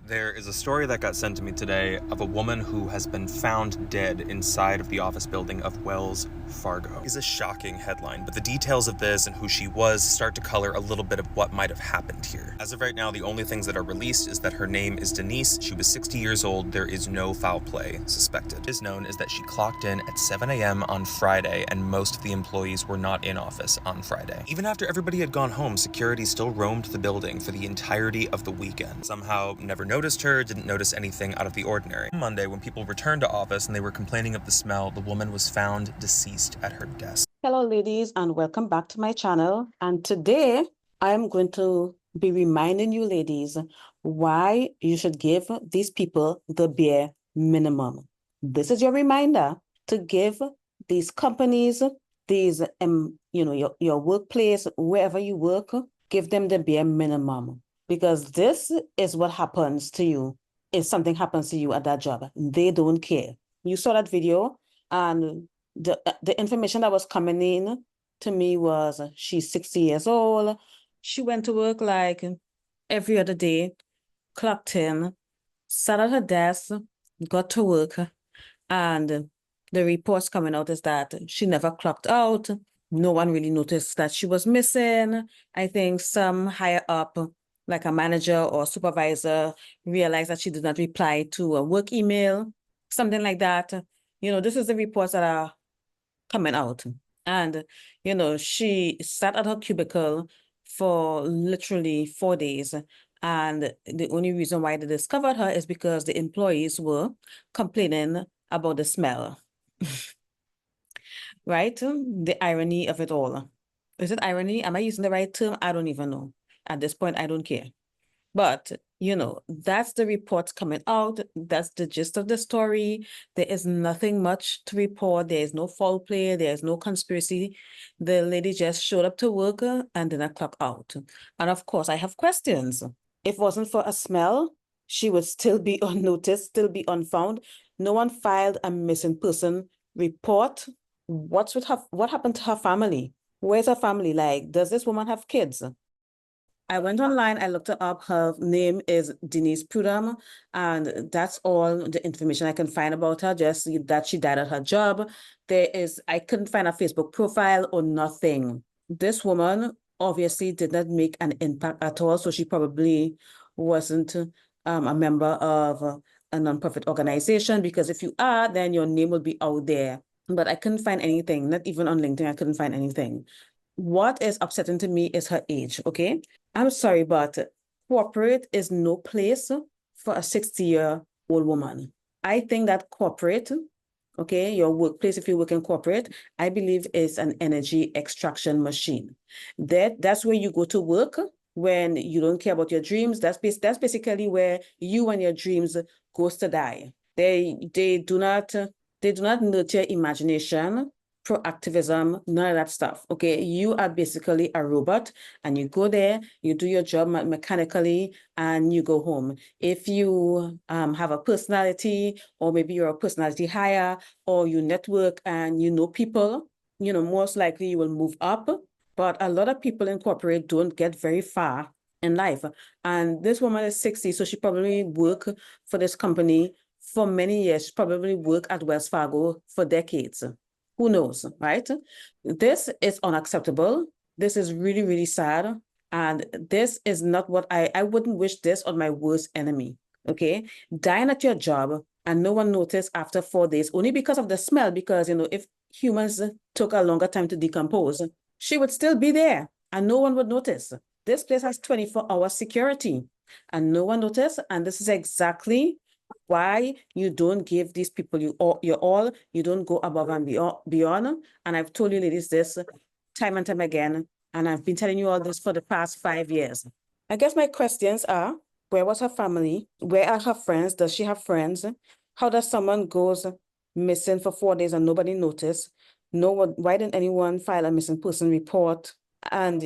There is a story that got sent to me today of a woman who has been found dead inside of the office building of Wells Fargo. It's a shocking headline, but the details of this and who she was start to color a little bit of what might have happened here. As of right now, the only things that are released is that her name is Denise. She was 60 years old. There is no foul play suspected. What is known is that she clocked in at 7 a.m. on Friday, and most of the employees were not in office on Friday. Even after everybody had gone home, security still roamed the building for the entirety of the weekend. Somehow never noticed her, didn't notice anything out of the ordinary. On Monday, when people returned to office and they were complaining of the smell, the woman was found deceased at her desk. Hello ladies, and welcome back to my channel. And today I am going to be reminding you ladies why you should give these people the bare minimum. This is your reminder to give these companies, these your workplace, wherever you work, give them the bare minimum, because this is what happens to you if something happens to you at that job. They don't care. You saw that video, and the information that was coming in to me was she's 60 years old. She went to work like every other day, clocked in, sat at her desk, got to work, and the reports coming out is that she never clocked out. No one really noticed that she was missing. I think some higher up, like a manager or supervisor, realized that she did not reply to a work email, something like that. This is the reports that are coming out. And, she sat at her cubicle for literally 4 days. And the only reason why they discovered her is because the employees were complaining about the smell. Right? The irony of it all. Is it irony? Am I using the right term? I don't even know. At this point, I don't care. But, that's the reports coming out. That's the gist of the story. There is nothing much to report. There is no foul play. There is no conspiracy. The lady just showed up to work and didn't clock out. And of course, I have questions. If it wasn't for a smell, she would still be unnoticed, still be unfound. No one filed a missing person report. What happened to her family? Where's her family? Like, does this woman have kids? I went online, I looked her up. Her name is Denise Prudhomme, and that's all the information I can find about her, just that she died at her job. I couldn't find a Facebook profile or nothing. This woman obviously did not make an impact at all, so she probably wasn't a member of a nonprofit organization, because if you are, then your name will be out there. But I couldn't find anything, not even on LinkedIn, I couldn't find anything. What is upsetting to me is her age, okay? I'm sorry, but corporate is no place for a 60-year-old woman. I think that corporate, okay, your workplace, if you work in corporate, I believe is an energy extraction machine. That's where you go to work when you don't care about your dreams. That's basically where you and your dreams goes to die. They do not nurture imagination, proactivism, none of that stuff. Okay, you are basically a robot, and you go there, you do your job mechanically, and you go home. If you have a personality, or maybe you're a personality hire, or you network and you know people, most likely you will move up. But a lot of people in corporate don't get very far in life. And this woman is 60, so she probably worked for this company for many years. She probably worked at Wells Fargo for decades. Who knows, right? This is unacceptable. This is really, really sad. And this is not what I wouldn't wish this on my worst enemy, okay? Dying at your job and no one noticed after 4 days, only because of the smell, because, if humans took a longer time to decompose, she would still be there and no one would notice. This place has 24-hour security and no one noticed. And this is exactly why you don't give these people your all. You don't go above and beyond. And I've told you ladies this time and time again, and I've been telling you all this for the past 5 years. I guess my questions are, where was her family? Where are her friends? Does she have friends? How does someone goes missing for 4 days and nobody noticed? Why didn't anyone file a missing person report? And,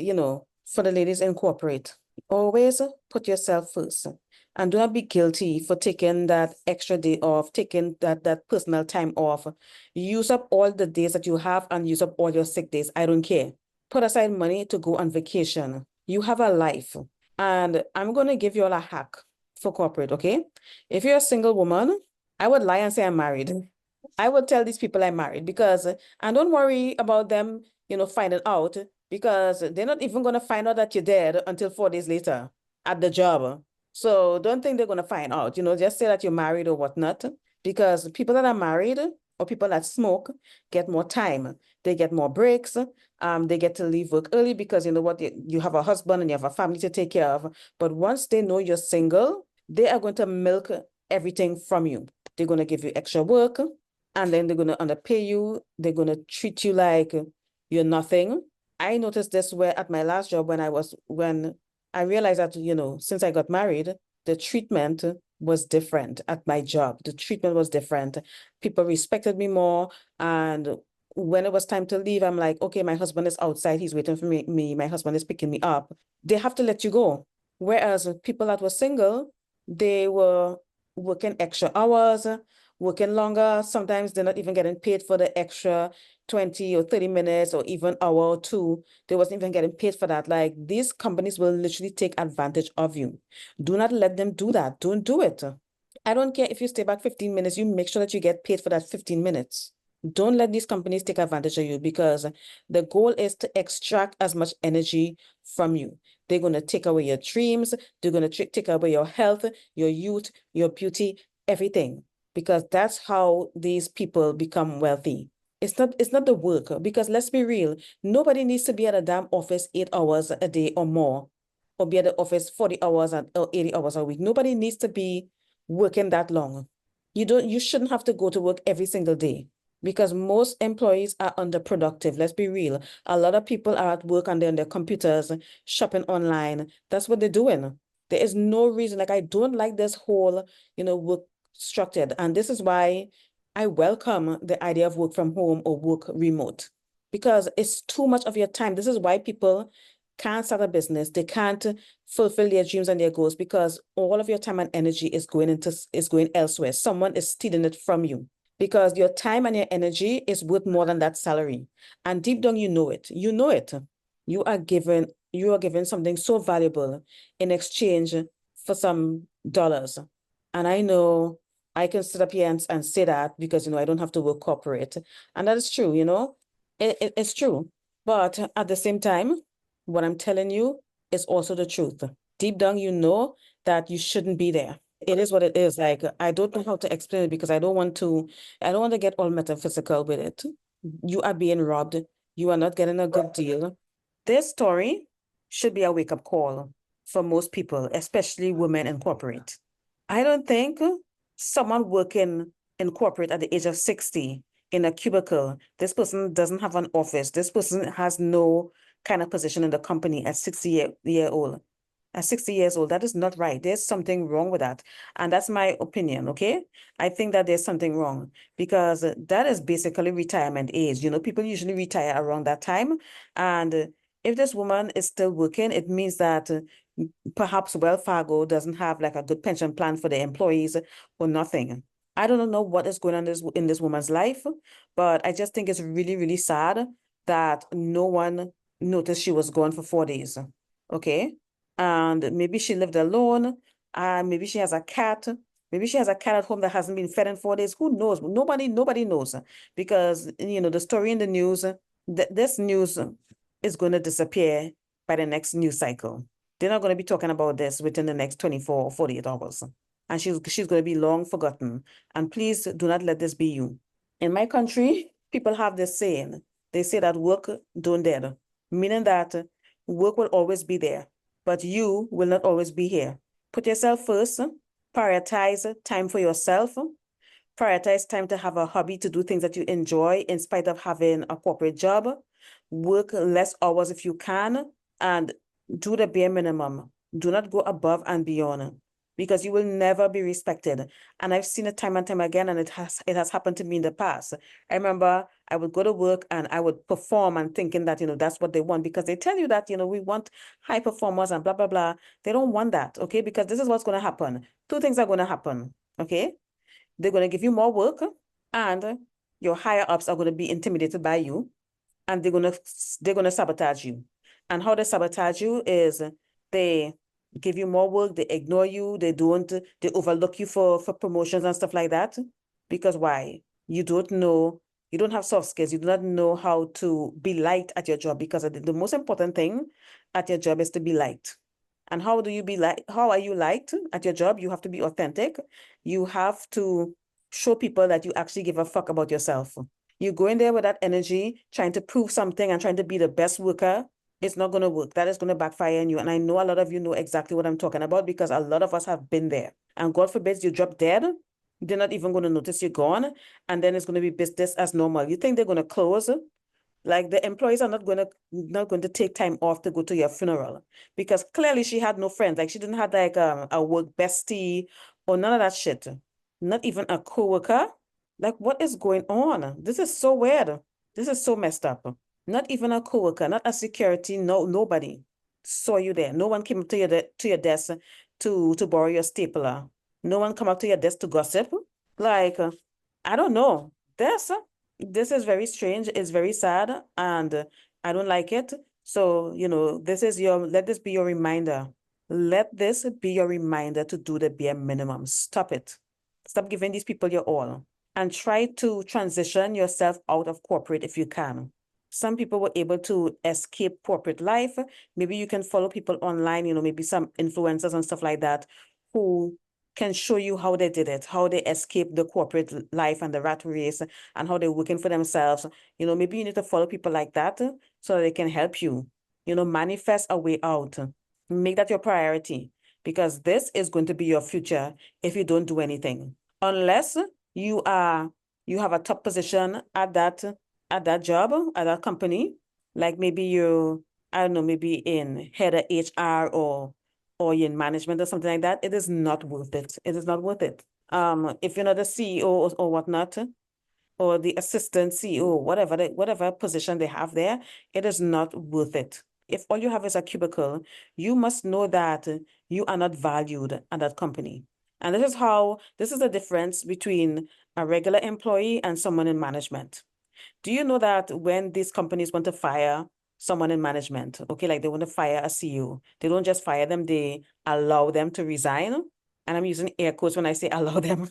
for the ladies in corporate, always put yourself first. And do not be guilty for taking that extra day off, taking that personal time off. Use up all the days that you have and use up all your sick days. I don't care. Put aside money to go on vacation. You have a life. And I'm going to give you all a hack for corporate, okay? If you're a single woman, I would lie and say I'm married. I would tell these people I'm married because, and don't worry about them, finding out because they're not even going to find out that you're dead until 4 days later at the job. So don't think they're going to find out, just say that you're married or whatnot because people that are married or people that smoke get more time. They get more breaks. They get to leave work early because you know what, you have a husband and you have a family to take care of. But once they know you're single, they are going to milk everything from you. They're going to give you extra work and then they're going to underpay you. They're going to treat you like you're nothing. I noticed this where at my last job when I realized that, since I got married, the treatment was different at my job. The treatment was different. People respected me more. And when it was time to leave, I'm like, okay, my husband is outside. He's waiting for me. My husband is picking me up. They have to let you go. Whereas people that were single, they were working extra hours, working longer. Sometimes they're not even getting paid for the extra 20 or 30 minutes or even hour or two. They wasn't even getting paid for that. Like these companies will literally take advantage of you. Do not let them do that. Don't do it. I don't care if you stay back 15 minutes, you make sure that you get paid for that 15 minutes. Don't let these companies take advantage of you because the goal is to extract as much energy from you. They're going to take away your dreams. They're going to take away your health, your youth, your beauty, everything, because that's how these people become wealthy. It's not the work, because let's be real, nobody needs to be at a damn office 8 hours a day or more, or be at the office 40 hours or 80 hours a week. Nobody needs to be working that long. You shouldn't have to go to work every single day because most employees are underproductive. Let's be real. A lot of people are at work and they're on their computers, shopping online. That's what they're doing. There is no reason. Like, I don't like this whole, work structured. And this is why I welcome the idea of work from home or work remote, because it's too much of your time. This is why people can't start a business. They can't fulfill their dreams and their goals because all of your time and energy is going elsewhere. Someone is stealing it from you because your time and your energy is worth more than that salary. And deep down, you know it. You know it. You are given something so valuable in exchange for some dollars. And I know I can sit up here and say that because, I don't have to work corporate. And that is true, it's true. But at the same time, what I'm telling you is also the truth. Deep down, you know that you shouldn't be there. It is what it is. Like, I don't know how to explain it because I don't want to get all metaphysical with it. You are being robbed. You are not getting a good deal. This story should be a wake-up call for most people, especially women in corporate. I don't think someone working in corporate at the age of 60 in a cubicle, this person doesn't have an office. This person has no kind of position in the company at 60 year old. At 60 years old, that is not right. There's something wrong with that. And that's my opinion, okay? I think that there's something wrong because that is basically retirement age. People usually retire around that time. And if this woman is still working, it means that perhaps Wells Fargo doesn't have like a good pension plan for the employees or nothing. I don't know what is going on in this woman's life, but I just think it's really, really sad that no one noticed she was gone for 4 days. Okay. And maybe she lived alone. Maybe she has a cat. Maybe she has a cat at home that hasn't been fed in 4 days. Who knows? Nobody knows because, the story in the news, this news is going to disappear by the next news cycle. They're not going to be talking about this within the next 24 or 48 hours. And she's going to be long forgotten. And please do not let this be you. In my country, people have this saying. They say that work don't dead, meaning that work will always be there, but you will not always be here. Put yourself first, prioritize time for yourself, prioritize time to have a hobby, to do things that you enjoy in spite of having a corporate job, work less hours if you can, and do the bare minimum. Do not go above and beyond because you will never be respected. And I've seen it time and time again, and it has happened to me in the past. I remember I would go to work and I would perform and thinking that, that's what they want because they tell you that, we want high performers and blah, blah, blah. They don't want that, okay? Because this is what's going to happen. Two things are going to happen, okay? They're going to give you more work and your higher ups are going to be intimidated by you and they're going to sabotage you. And how they sabotage you is they give you more work, they ignore you, they overlook you for promotions and stuff like that. Because why? You don't know, you don't have soft skills, you do not know how to be liked at your job, because the most important thing at your job is to be liked. And how do you be like, how are you liked at your job? You have to be authentic. You have to show people that you actually give a fuck about yourself. You go in there with that energy, trying to prove something and trying to be the best worker. It's not going to work. That is going to backfire on you. And I know a lot of you know exactly what I'm talking about, because a lot of us have been there. And God forbid you drop dead, they're not even going to notice you're gone. And then it's going to be business as normal. You think they're going to close? Like, the employees are not going to take time off to go to your funeral, because clearly she had no friends. Like, she didn't have like a work bestie or none of that shit. Not even a coworker. Like, what is going on? This is so weird. This is so messed up. Not even a coworker, not a security, nobody saw you there. No one came up to your desk to borrow your stapler. No one come up to your desk to gossip. Like, I don't know. This is very strange. It's very sad, and I don't like it. So, let this be your reminder. Let this be your reminder to do the bare minimum. Stop it. Stop giving these people your all, and try to transition yourself out of corporate if you can. Some people were able to escape corporate life. Maybe you can follow people online, maybe some influencers and stuff like that, who can show you how they did it, how they escaped the corporate life and the rat race, and how they're working for themselves. Maybe you need to follow people like that so that they can help you, manifest a way out. Make that your priority, because this is going to be your future if you don't do anything. Unless you have a top position at that job, at that company, like maybe I don't know, maybe in head of HR, or you're in management or something like that, it is not worth it. It is not worth it. If you're not the CEO or whatnot, or the assistant CEO, whatever position they have there, it is not worth it. If all you have is a cubicle, you must know that you are not valued at that company. And this is the difference between a regular employee and someone in management. Do you know that when these companies want to fire someone in management, okay, like they want to fire a CEO, they don't just fire them, they allow them to resign. And I'm using air quotes when I say allow them.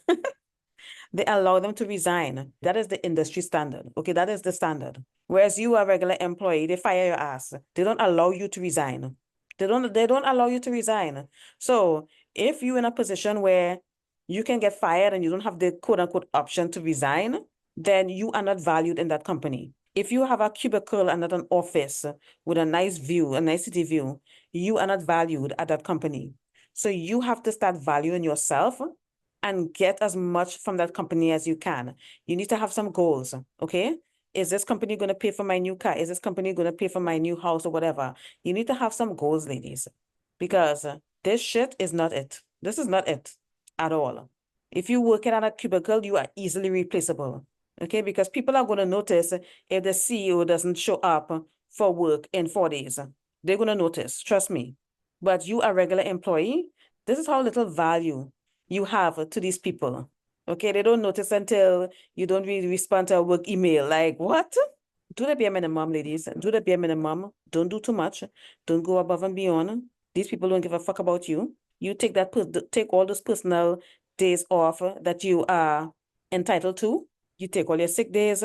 They allow them to resign. That is the industry standard. Okay, that is the standard. Whereas you are a regular employee, they fire your ass. They don't allow you to resign. They don't allow you to resign. So if you're in a position where you can get fired and you don't have the quote unquote option to resign, then you are not valued in that company. If you have a cubicle and not an office with a nice view, a nice city view, you are not valued at that company. So you have to start valuing yourself and get as much from that company as you can. You need to have some goals, okay? Is this company going to pay for my new car? Is this company going to pay for my new house or whatever? You need to have some goals, ladies, because this shit is not it. This is not it at all. If you work at a cubicle, you are easily replaceable, okay? Because people are going to notice if the CEO doesn't show up for work in 4 days. They're going to notice, trust me. But you are a regular employee, this is how little value you have to these people. Okay, they don't notice until you don't really respond to a work email. Like, what? Do the bare minimum, ladies. Do the bare minimum. Don't do too much. Don't go above and beyond. These people don't give a fuck about you. You take all those personal days off that you are entitled to. You take all your sick days.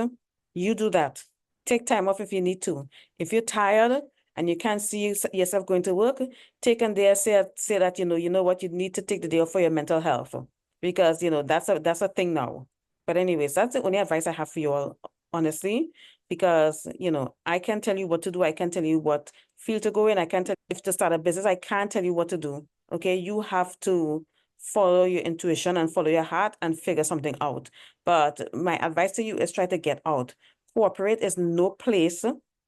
You do that. Take time off if you need to. If you're tired and you can't see yourself going to work, take and there say that, you know what, you need to take the day off for your mental health, because, that's a thing now. But anyways, that's the only advice I have for you all, honestly, because, I can't tell you what to do. I can't tell you what field to go in. I can't tell you if to start a business. I can't tell you what to do. Okay. You have to follow your intuition and follow your heart and figure something out. But my advice to you is try to get out. Corporate is no place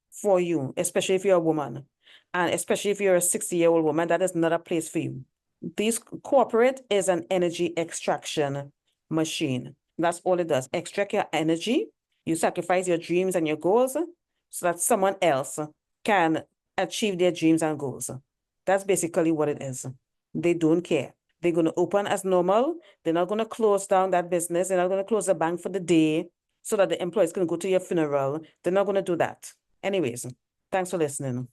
for you, especially if you're a woman. And especially if you're a 60-year-old woman, that is not a place for you. This corporate is an energy extraction machine. That's all it does. Extract your energy. You sacrifice your dreams and your goals so that someone else can achieve their dreams and goals. That's basically what it is. They don't care. They're going to open as normal. They're not going to close down that business. They're not going to close the bank for the day so that the employees can go to your funeral. They're not going to do that. Anyways, thanks for listening.